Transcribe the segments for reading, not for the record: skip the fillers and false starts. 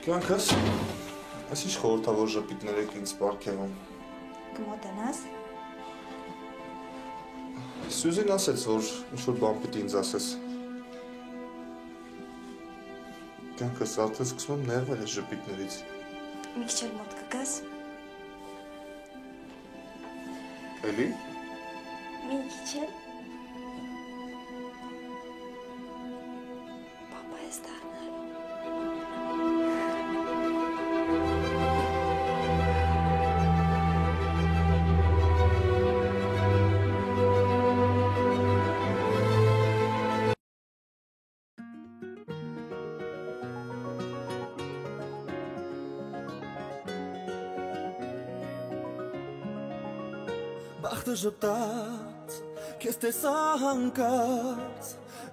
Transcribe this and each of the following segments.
Կյանքս, այս ինչ խորհրդավոր ժպիտներ եք ինձ պարգևում։ Կմոտենաս։ Սյուզին ասեց, որ ինչ-որ բան պիտի ինձ ասես։ Կյանքս, արդեն սկսում եմ նեղվել այս ժպիտներից։ Մի քիչ էլ մոտ կգաս։ Էլի։ Մի քիչ էլ։ Պապա ես դառնալու։ Բախտը ժպտաց, քեզ տեսա հանկարծ,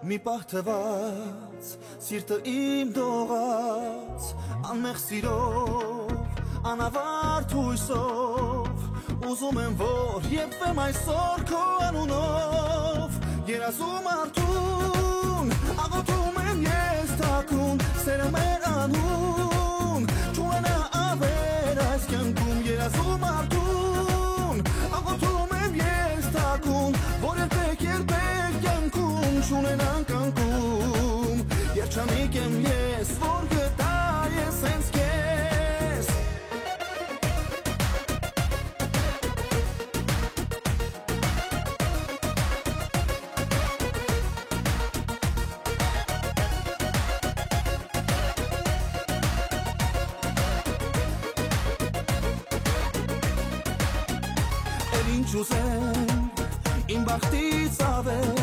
մի պահ թվաց, սիրտը իմ դողաց, անմեղ սիրով, անավարտ հույսով, ուզում եմ, որ եփվեմ այսօր քո անունով, երազում արդուն, աղոթում եմ ես թաքուն, սերը մեր անուն, չունենա ավեր այս կյանքում, երազում արդուն, աղոթում եմ ես թաքուն, որ երբեք կյանքում չունենան կանգում, երջանիկ եմ ես, որ գտա ես հենց քեզ։ Ինչ ուզեմ, իմ բախտից ավել,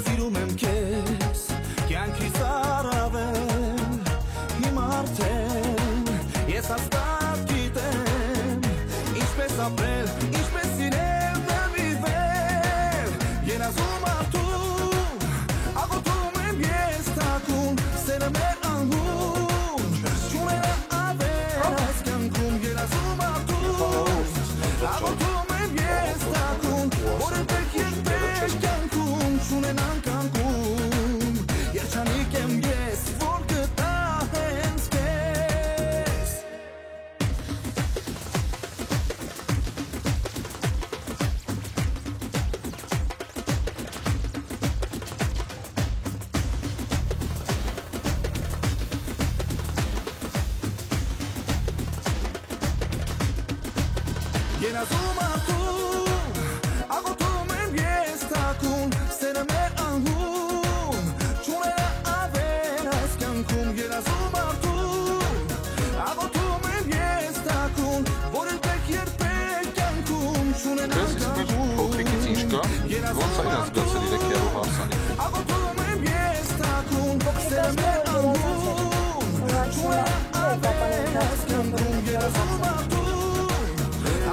սիրում եմ քեզ, կյանքից առավել, հիմա արդեն, ես հաստատ գիտեմ, ինչպես ապրել, ինչպես սիրել, նվիրվել, երազում արդուն, աղոթում եմ ես թաքուն, սերը մեր անհուն, չունենա ավեր այս կյանքում, երազում արդուն, աղոթում եմ ես թաքուն, որ երբեք կյանքում չունենան կանգում, երջանիկ եմ ես, որ գտա հենց քեզ։ Երազում արդուն, աղոթում եմ ես թաքուն, սերը մեր անհուն, չունենա ավեր այս կյանքում, երազում արդուն, աղոթում եմ ես թաքուն, որ երբեք կյանքում չունենան կանգում, երազում արդուն, աղոթում եմ ես թաքուն, սերը մեր անհուն, չունենա ավեր այս կյանքում, երազում արդուն,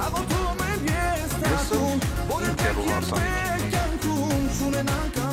աղոթում եմ ես թաքուն, որ երբեք կյանքում չունենան կանգում